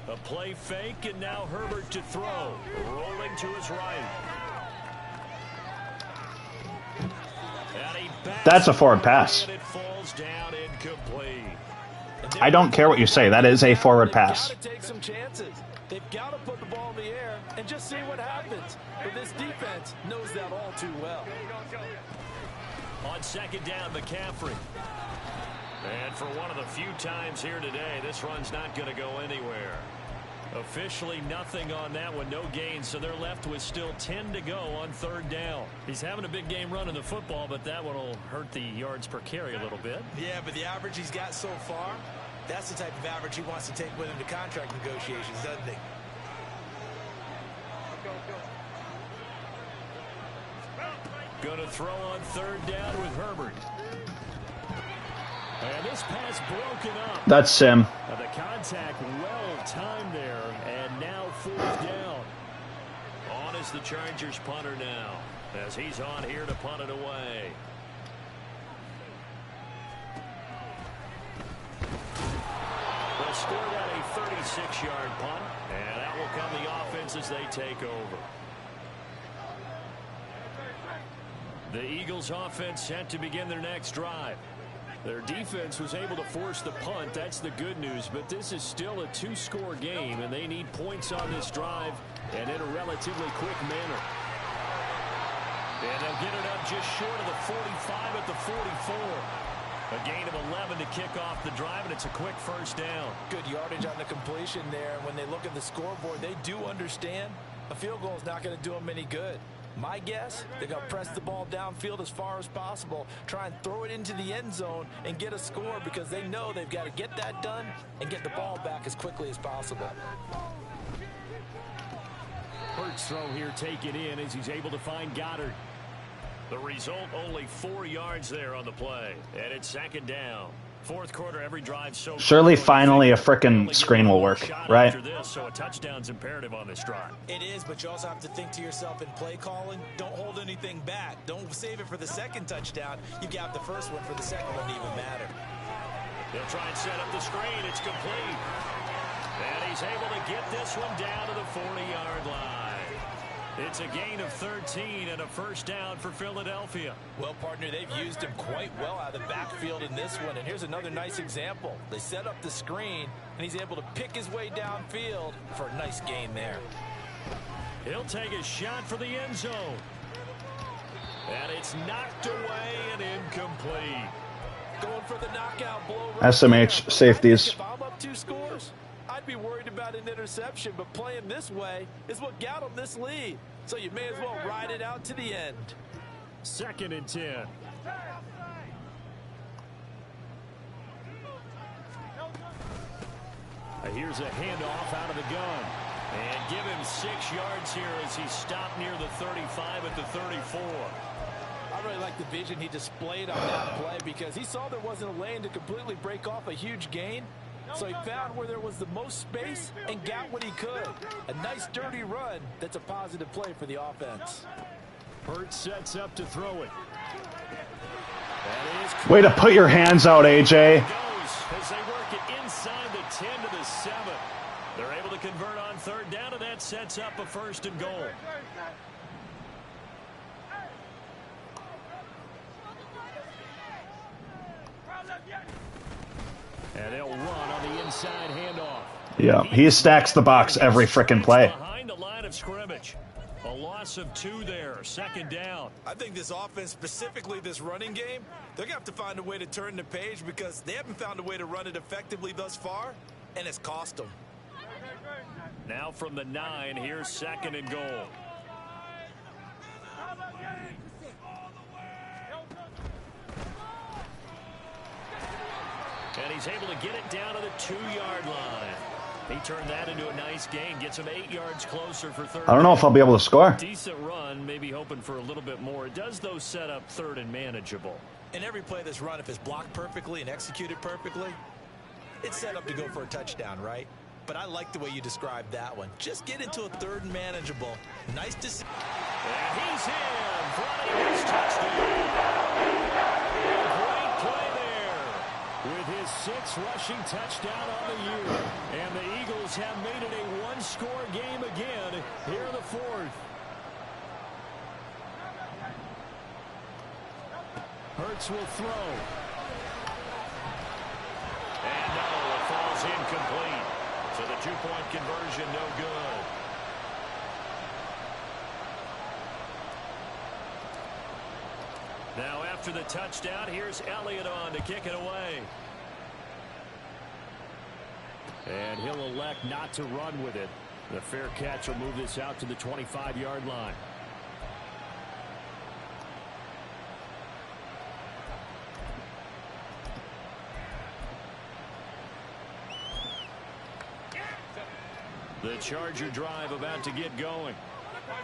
A play fake, and now Herbert to throw. Rolling to his right. That's a forward pass. And it falls down incomplete. I don't care what you say. That is a forward pass. They've got to take some chances. They've got to put the ball in the air and just see what happens. But this defense knows that all too well. On 2nd down, McCaffrey. And for one of the few times here today, this run's not going to go anywhere. Officially nothing on that one, no gain, so they're left with still 10 to go on 3rd down. He's having a big game running the football, but that one will hurt the yards per carry a little bit. Yeah, but the average he's got so far, that's the type of average he wants to take with him to contract negotiations, doesn't he? Going to throw on 3rd down with Herbert. And this pass broken up. That's Sim. The contact well timed there, and now 4th down. On is the Chargers punter now, as he's on here to punt it away. They'll score that a 36-yard punt, and that will come the offense as they take over. The Eagles offense set to begin their next drive. Their defense was able to force the punt. That's the good news. But this is still a 2-score game, and they need points on this drive and in a relatively quick manner. And they'll get it up just short of the 45 at the 44. A gain of 11 to kick off the drive, and it's a quick 1st down. Good yardage on the completion there. When they look at the scoreboard, they do understand a field goal is not going to do them any good. My guess, they're going to press the ball downfield as far as possible, try and throw it into the end zone and get a score because they know they've got to get that done and get the ball back as quickly as possible. Hurts throw here taken in as he's able to find Goddard. The result, only 4 yards there on the play, and it's 2nd down. 4th quarter, every drive so Surely finally a frickin' screen will work, right? After this, so a touchdown's imperative on this drive. It is, but you also have to think to yourself in play calling, don't hold anything back. Don't save it for the 2nd touchdown. You got the 1st one for the 2nd one to even matter. They'll try and set up the screen. It's complete. And he's able to get this one down to the 40-yard line. It's a gain of 13 and a first down for Philadelphia. Well, partner, they've used him quite well out of the backfield in this one. And here's another nice example. They set up the screen, and he's able to pick his way downfield for a nice gain there. He'll take a shot for the end zone. And it's knocked away and incomplete. Going for the knockout blow. SMH safeties. If I'm up 2 scores, I'd be worried about an interception, but playing this way is what got them this lead. So you may as well ride it out to the end. 2nd and 10. Here's a handoff out of the gun. And give him 6 yards here as he stopped near the 35 at the 34. I really like the vision he displayed on that play because he saw there wasn't a lane to completely break off a huge gain. So he found where there was the most space and got what he could. A nice dirty run that's a positive play for the offense. Hurts sets up to throw it. Way to put your hands out, AJ. As they work it inside the 10 to the 7. They're able to convert on 3rd down, and that sets up a 1st and goal. And they'll run on the inside handoff. Yeah, he stacks the box every frickin' play. Behind the line of scrimmage. A loss of 2 there. 2nd down. I think this offense, specifically this running game, they're going to have to find a way to turn the page because they haven't found a way to run it effectively thus far, and it's cost them. Now from the 9, here's 2nd and goal. And he's able to get it down to the 2-yard line. He turned that into a nice gain. Gets him 8 yards closer for 3rd. I don't know if I'll be able to score. Decent run, maybe hoping for a little bit more. It does, though, set up 3rd and manageable. And every play that's run, if it's blocked perfectly and executed perfectly, it's set up to go for a touchdown, right? But I like the way you described that one. Just get into a 3rd and manageable. Nice to see. And he's in for his touchdown. Great play there with his 6th rushing touchdown on the year. And the Eagles have made it a 1-score game again here in the 4th. Hurts will throw. And no, it falls incomplete. So the 2-point conversion no good. Now after the touchdown, here's Elliott on to kick it away. And he'll elect not to run with it. The fair catch will move this out to the 25-yard line. The Charger drive about to get going.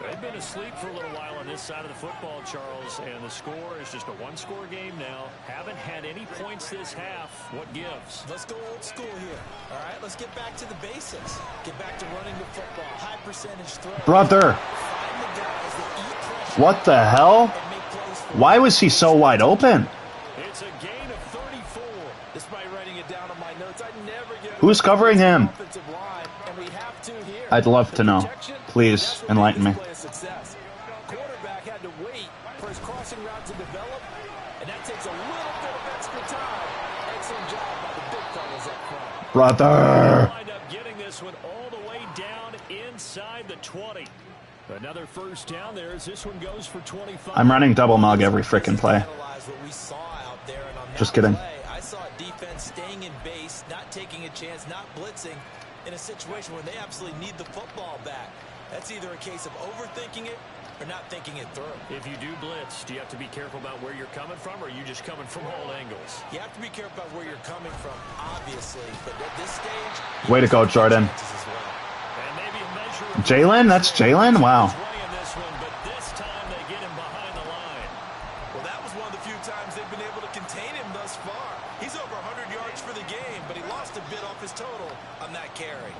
They've been asleep for a little while on this side of the football, Charles, and the score is just a 1-score game now. Haven't had any points this half. What gives? Let's go old school here. All right, let's get back to the basics. Get back to running the football. High percentage throw. Brother. Find the guys that eat pressure What the hell? and make plays for Why was he so wide open? It's a gain of 34. Despite writing it down on my notes, I never get Who's covering him? offensive line, and we have to here. I'd love to know. Protection, Please that's what enlighten made me. this play a success. Quarterback had to wait for his crossing route to develop, and that takes a little bit of extra time. Excellent job by the big fellas up front. Brother. Wind up getting this one all the way down inside the 20. Another first down there as this one goes for 25. I'm running double mug every frickin' play. Analyze what we saw out there, and on that Just kidding. play, I saw a defense staying in base, not taking a chance, not blitzing in a situation where they absolutely need the football back. That's either a case of overthinking it or not thinking it through. If you do blitz, do you have to be careful about where you're coming from, or are you just coming from all angles? You have to be careful about where you're coming from, obviously, but at this stage, Way to go, Jordan. chances as well. And maybe a measure of Jalen? That's Jalen? Wow. way in this one, but this time they get him behind the line. Well, that was one of the few times they've been able to contain him thus far. He's over 100 yards for the game, but he lost a bit off his total on that carry.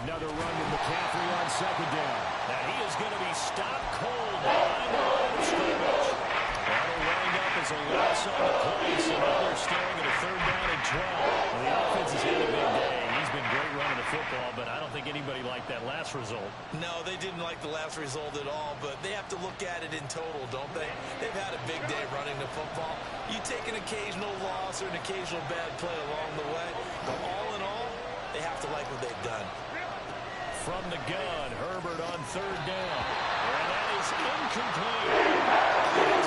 Another run with McCaffrey on 2nd down. Now he is going to be stopped cold behind the line scrimmage. That'll wind up as a loss on the play, so now they're staring at a 3rd down and 12. Well, the offense has had a big day. He's been great running the football, but I don't think anybody liked that last result. No, they didn't like the last result at all, but they have to look at it in total, don't they? They've had a big day running the football. You take an occasional loss or an occasional bad play along the way, but all in all, they have to like what they've done. From the gun, Herbert on 3rd down. And that is incomplete. They did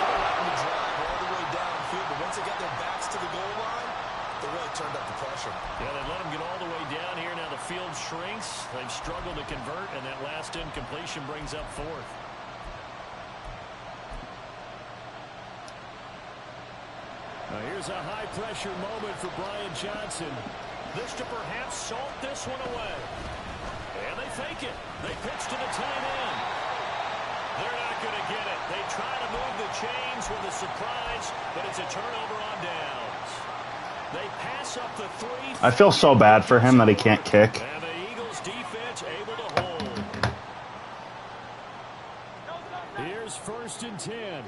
allow them to drive all the way downfield, but once they got their backs to the goal line, they really turned up the pressure. Yeah, they let him get all the way down here. Now the field shrinks. They've struggled to convert, and that last incompletion brings up 4th. Now here's a high-pressure moment for Brian Johnson. This to perhaps salt this one away. And they fake it. They pitch to the tight end. They're not going to get it. They try to move the chains with a surprise, but it's a turnover on downs. They pass up the 3. I feel so bad for him that he can't kick. And the Eagles defense able to hold. Here's 1st and 10.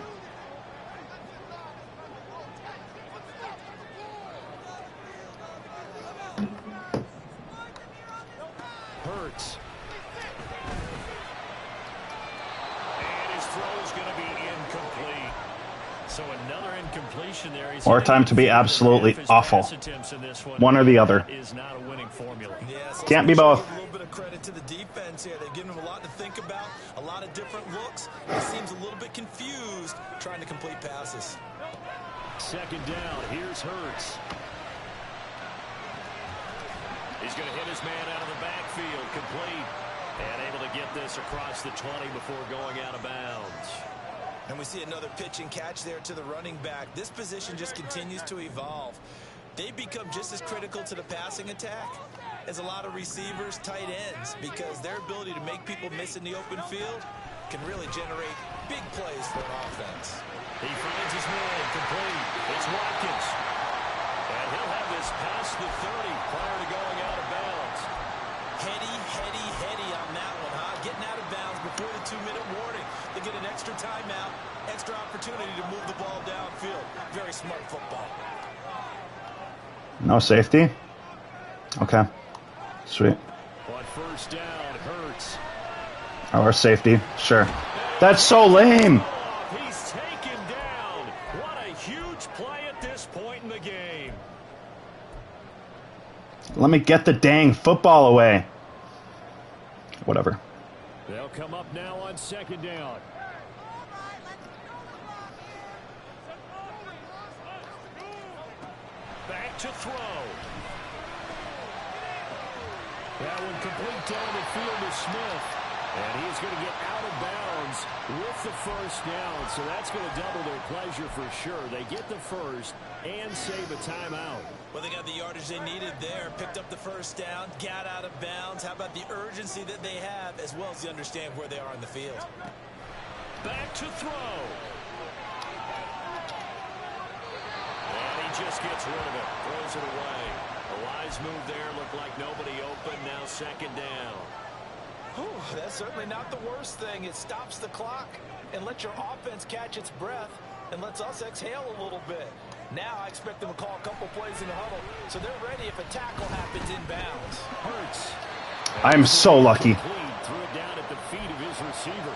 Hurts. And his throw is going to be incomplete. So another incompletion there. Or time to be absolutely awful. One or the other. Is not a winning formula. Yes, Can't be both. A little bit of credit to the defense here. They've given him a lot to think about, a lot of different looks. He seems a little bit confused trying to complete passes. 2nd down. Here's Hurts. He's going to hit his man out of the backfield, complete, and able to get this across the 20 before going out of bounds. And we see another pitch and catch there to the running back. This position just continues to evolve. They become just as critical to the passing attack as a lot of receivers, tight ends, because their ability to make people miss in the open field can really generate big plays for an offense. He finds his man, complete. It's Watkins. And he'll have this past the 30 prior to going out of bounds. Heady on that one, huh? Getting out of bounds before the 2-minute warning. They get an extra timeout, extra opportunity to move the ball downfield. Very smart football. No safety? Okay. Sweet. On 1st down, Hurts. Or safety. Sure. That's so lame. He's taken down. What a huge play at this point in the game. Let me get the dang football away. Whatever. They'll come up now on 2nd down. Back to throw. That one complete down the field to Smith. And he's going to get out of bounds with the 1st down. So that's going to double their pleasure for sure. They get the 1st and save a timeout. Well, they got the yardage they needed there. Picked up the 1st down, got out of bounds. How about the urgency that they have, as well as they understand where they are in the field. Back to throw. And he just gets rid of it. Throws it away. A wise move there. Looked like nobody open. Now 2nd down. Whew, that's certainly not the worst thing. It stops the clock and lets your offense catch its breath and lets us exhale a little bit. Now I expect them to call a couple plays in the huddle, so they're ready if a tackle happens inbounds. Hurts. I'm so lucky. Threw it down at the feet of his receiver.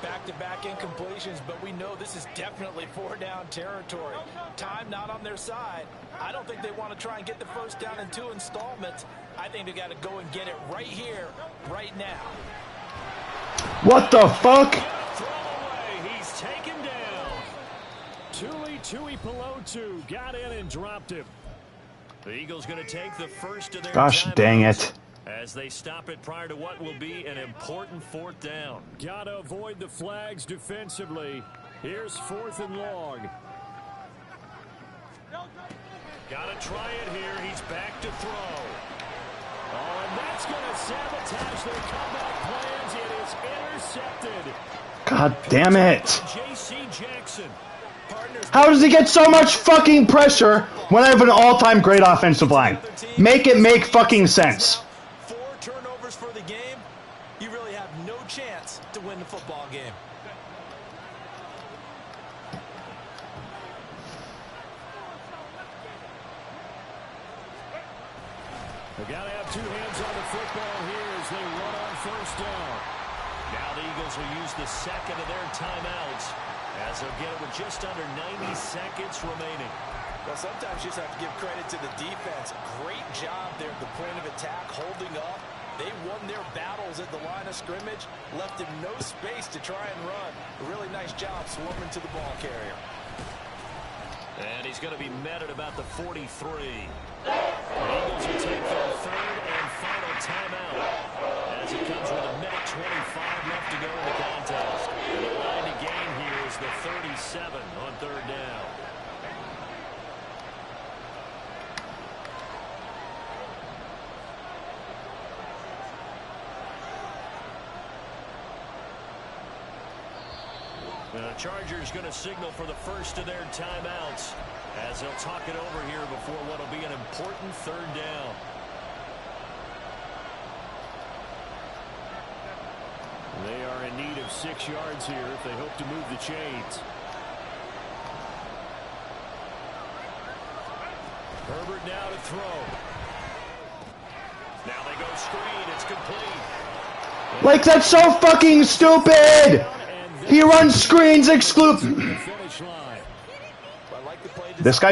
Back-to-back incompletions, but we know this is definitely 4-down territory. Time not on their side. I don't think they want to try and get the 1st down in 2 installments. I think they got to go and get it right here, right now. What the fuck? Throw away. He's taken down. Tui Pelotu got in and dropped him. The Eagles going to take the 1st of their Gosh dang it. as they stop it prior to what will be an important 4th down. Got to avoid the flags defensively. Here's 4th and long. Got to try it here. He's back to throw. Oh, and that's going to sabotage their comeback plans. It is intercepted. God damn it. J.C. Jackson. How does he get so much fucking pressure when I have an all-time great offensive line? Make it make fucking sense. 4 turnovers for the game. You really have no chance to win the football They got to have two hands on the football here as they run on first down. Now the Eagles will use the second of their timeouts as they'll get it with just under 90 seconds remaining. Well, sometimes you just have to give credit to the defense. Great job there at the point of attack, holding up. They won their battles at the line of scrimmage, left him no space to try and run. A really nice job swarming to the ball carrier. And he's going to be met at about the 43. The Eagles will take their third and final timeout as it comes with a minute 25 left to go in the contest. And the line to gain here is the 37 on third down. The Chargers going to signal for the first of their timeouts as they'll talk it over here before what will be an important third down. They are in need of 6 yards here if they hope to move the chains. Herbert now to throw. Now they go screen. It's complete. Like, that's so fucking stupid! He runs screens exclusive. Finish line. This guy